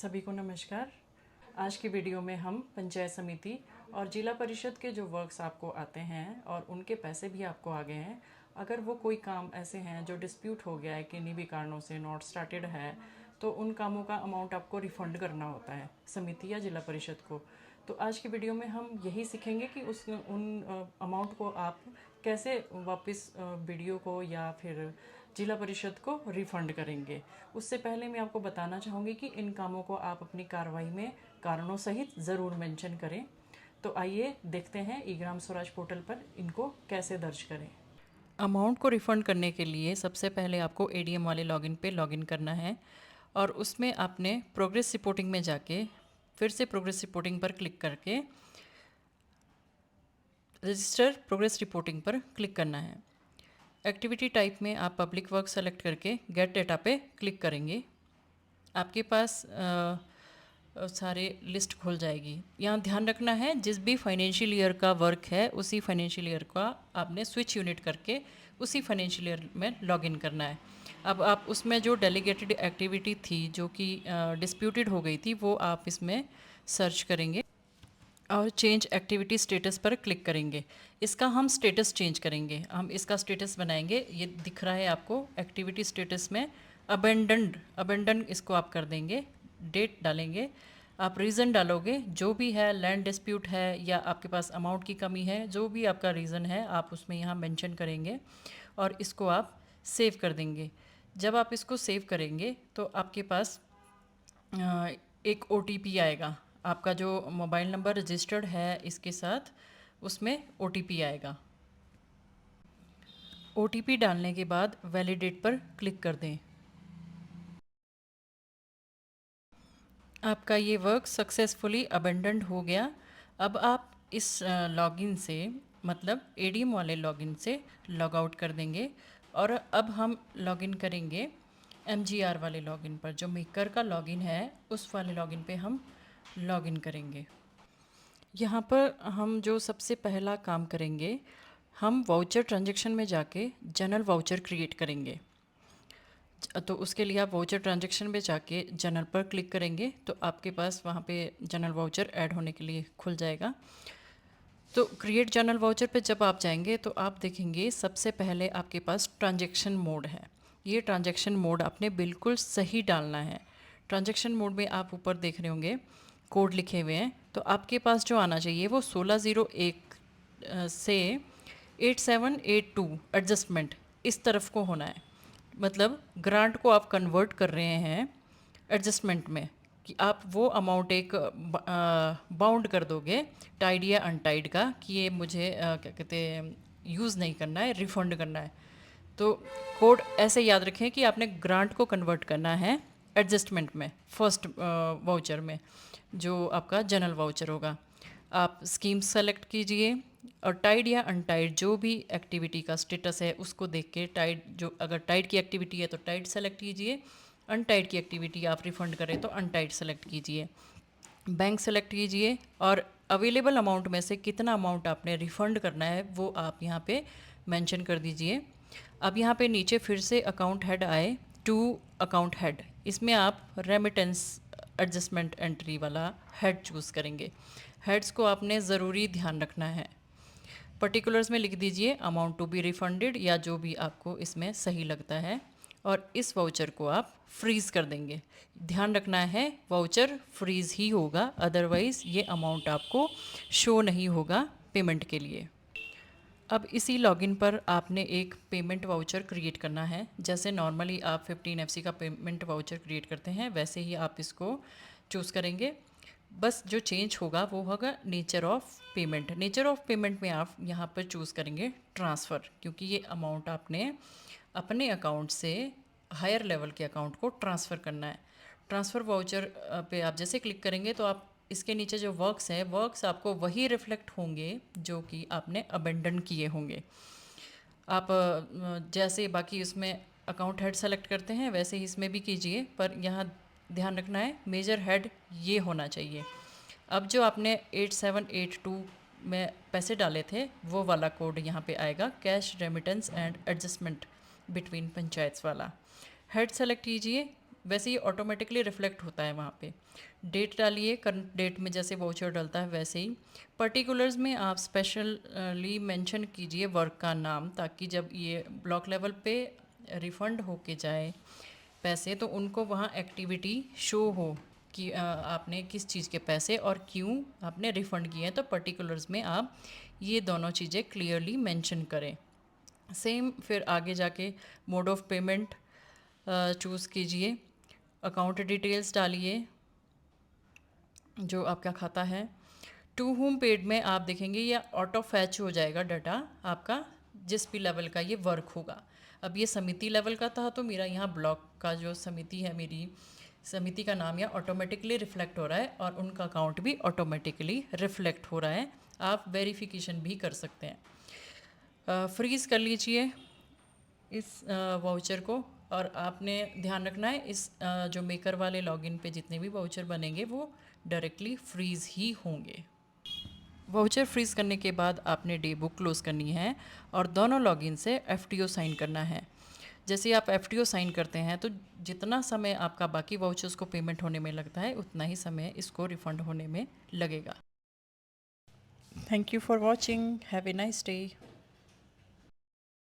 सभी को नमस्कार। आज की वीडियो में हम पंचायत समिति और जिला परिषद के जो वर्क्स आपको आते हैं और उनके पैसे भी आपको आ गए हैं, अगर वो कोई काम ऐसे हैं जो डिस्प्यूट हो गया है किन्हीं भी कारणों से नॉट स्टार्टेड है, तो उन कामों का अमाउंट आपको रिफ़ंड करना होता है समिति या जिला परिषद को। तो आज की वीडियो में हम यही सीखेंगे कि उन अमाउंट को आप कैसे वापस वीडियो को या फिर जिला परिषद को रिफ़ंड करेंगे। उससे पहले मैं आपको बताना चाहूँगी कि इन कामों को आप अपनी कार्रवाई में कारणों सहित ज़रूर मेंशन करें। तो आइए देखते हैं ई ग्राम स्वराज पोर्टल पर इनको कैसे दर्ज करें। अमाउंट को रिफ़ंड करने के लिए सबसे पहले आपको एडीएम वाले लॉगिन पे लॉगिन करना है और उसमें आपने प्रोग्रेस रिपोर्टिंग में जाके फिर से प्रोग्रेस रिपोर्टिंग पर क्लिक करके रजिस्टर प्रोग्रेस रिपोर्टिंग पर क्लिक करना है। एक्टिविटी टाइप में आप पब्लिक वर्क सेलेक्ट करके गेट डेटा पे क्लिक करेंगे। आपके पास सारे लिस्ट खुल जाएगी। यहाँ ध्यान रखना है जिस भी फाइनेंशियल ईयर का वर्क है उसी फाइनेंशियल ईयर का आपने स्विच यूनिट करके उसी फाइनेंशियल ईयर में लॉगिन करना है। अब आप उसमें जो डेलीगेटेड एक्टिविटी थी जो कि डिस्प्यूटेड हो गई थी वो आप इसमें सर्च करेंगे और चेंज एक्टिविटी स्टेटस पर क्लिक करेंगे। इसका हम स्टेटस चेंज करेंगे, हम इसका स्टेटस बनाएंगे। ये दिख रहा है आपको एक्टिविटी स्टेटस में अबेंडन इसको आप कर देंगे, डेट डालेंगे, आप रीज़न डालोगे जो भी है, लैंड डिस्प्यूट है या आपके पास अमाउंट की कमी है, जो भी आपका रीज़न है आप उसमें यहाँ मेंशन करेंगे और इसको आप सेव कर देंगे। जब आप इसको सेव करेंगे तो आपके पास एक OTP आएगा। आपका जो मोबाइल नंबर रजिस्टर्ड है इसके साथ उसमें OTP आएगा। OTP डालने के बाद वैलिडेट पर क्लिक कर दें। आपका ये वर्क सक्सेसफुली अबेंडन्ड हो गया। अब आप इस लॉगिन से मतलब एडीएम वाले लॉगिन से लॉग आउट कर देंगे और अब हम लॉगिन करेंगे MGR वाले लॉगिन पर। जो मेकर का लॉगिन है उस वाले लॉगिन पे हम लॉगिन करेंगे। यहाँ पर हम जो सबसे पहला काम करेंगे, हम वाउचर ट्रांजैक्शन में जाके जनरल वाउचर क्रिएट करेंगे। तो उसके लिए आप वाउचर ट्रांजैक्शन में जाके जनरल पर क्लिक करेंगे तो आपके पास वहाँ पे जनरल वाउचर ऐड होने के लिए खुल जाएगा। तो क्रिएट जनरल वाउचर पे जब आप जाएंगे तो आप देखेंगे सबसे पहले आपके पास ट्रांजैक्शन मोड है। ये ट्रांजैक्शन मोड आपने बिल्कुल सही डालना है। ट्रांजैक्शन मोड में आप ऊपर देख रहे होंगे कोड लिखे हुए हैं, तो आपके पास जो आना चाहिए वो 1601 से 8782 एडजस्टमेंट इस तरफ को होना है। मतलब ग्रांट को आप कन्वर्ट कर रहे हैं एडजस्टमेंट में कि आप वो अमाउंट एक बाउंड कर दोगे टाइड या अनटाइड का कि ये मुझे क्या कहते हैं यूज़ नहीं करना है, रिफ़ंड करना है। तो कोड ऐसे याद रखें कि आपने ग्रांट को कन्वर्ट करना है एडजस्टमेंट में, फर्स्ट वाउचर में जो आपका जनरल वाउचर होगा। आप स्कीम सेलेक्ट कीजिए और टाइड या अनटाइड जो भी एक्टिविटी का स्टेटस है उसको देख के टाइड, जो अगर टाइड की एक्टिविटी है तो टाइड सेलेक्ट कीजिए, अनटाइड की एक्टिविटी आप रिफ़ंड करें तो अनटाइड सेलेक्ट कीजिए। बैंक सेलेक्ट कीजिए और अवेलेबल अमाउंट में से कितना अमाउंट आपने रिफ़ंड करना है वो आप यहाँ पे मेंशन कर दीजिए। अब यहाँ पे नीचे फिर से अकाउंट हेड आए, टू अकाउंट हेड, इसमें आप रेमिटेंस एडजस्टमेंट एंट्री वाला हेड चूज़ करेंगे। हेड्स को आपने ज़रूरी ध्यान रखना है। पर्टिकुलर्स में लिख दीजिए अमाउंट टू बी रिफंडेड या जो भी आपको इसमें सही लगता है और इस वाउचर को आप फ्रीज़ कर देंगे। ध्यान रखना है वाउचर फ्रीज़ ही होगा, अदरवाइज़ ये अमाउंट आपको शो नहीं होगा पेमेंट के लिए। अब इसी लॉगिन पर आपने एक पेमेंट वाउचर क्रिएट करना है। जैसे नॉर्मली आप 15FC का पेमेंट वाउचर क्रिएट करते हैं वैसे ही आप इसको चूज़ करेंगे। बस जो चेंज होगा वो होगा nature of payment. Nature of payment में आप यहाँ पर चूज़ करेंगे ट्रांसफ़र, क्योंकि ये अमाउंट आपने अपने अकाउंट से हायर लेवल के अकाउंट को ट्रांसफ़र करना है। ट्रांसफ़र वाउचर पे आप जैसे क्लिक करेंगे तो आप इसके नीचे जो वर्क्स हैं वर्क्स आपको वही रिफ्लेक्ट होंगे जो कि आपने अबेंडन किए होंगे। आप जैसे बाकी उसमें अकाउंट हेड सेलेक्ट करते हैं वैसे ही इसमें भी कीजिए, पर यहाँ ध्यान रखना है मेजर हेड ये होना चाहिए। अब जो आपने 8782 में पैसे डाले थे वो वाला कोड यहाँ पे आएगा, cash remittance and adjustment between panchayats वाला। हेड सेलेक्ट कीजिए, वैसे ही ऑटोमेटिकली रिफ्लेक्ट होता है वहाँ पे। डेट डालिए, करंट डेट में जैसे वाउचर डलता है वैसे ही। पर्टिकुलर्स में आप स्पेशली मेंशन कीजिए वर्क का नाम, ताकि जब ये ब्लॉक लेवल पे रिफ़ंड होके जाए पैसे, तो उनको वहाँ एक्टिविटी शो हो कि आपने किस चीज़ के पैसे और क्यों आपने रिफ़ंड किए हैं। तो पर्टिकुलर्स में आप ये दोनों चीज़ें क्लियरली मेंशन करें। सेम फिर आगे जाके मोड ऑफ़ पेमेंट चूज़ कीजिए, अकाउंट डिटेल्स डालिए जो आपका खाता है। टू होम पेड में आप देखेंगे ये ऑटो फैच हो जाएगा डाटा आपका, जिस भी लेवल का ये वर्क होगा। अब ये समिति लेवल का था तो मेरा यहाँ ब्लॉक का जो समिति है, मेरी समिति का नाम यहाँ ऑटोमेटिकली रिफ्लेक्ट हो रहा है और उनका अकाउंट भी ऑटोमेटिकली रिफ्लेक्ट हो रहा है। आप वेरिफिकेशन भी कर सकते हैं। फ्रीज़ कर लीजिए इस वाउचर को, और आपने ध्यान रखना है इस जो मेकर वाले लॉगिन पे जितने भी वाउचर बनेंगे वो डायरेक्टली फ्रीज़ ही होंगे। वाउचर फ्रीज़ करने के बाद आपने डे बुक क्लोज़ करनी है और दोनों लॉगिन से एफटीओ साइन करना है। जैसे आप एफटीओ साइन करते हैं तो जितना समय आपका बाकी वाउचर्स को पेमेंट होने में लगता है उतना ही समय इसको रिफ़ंड होने में लगेगा। Thank you for watching, have a nice day.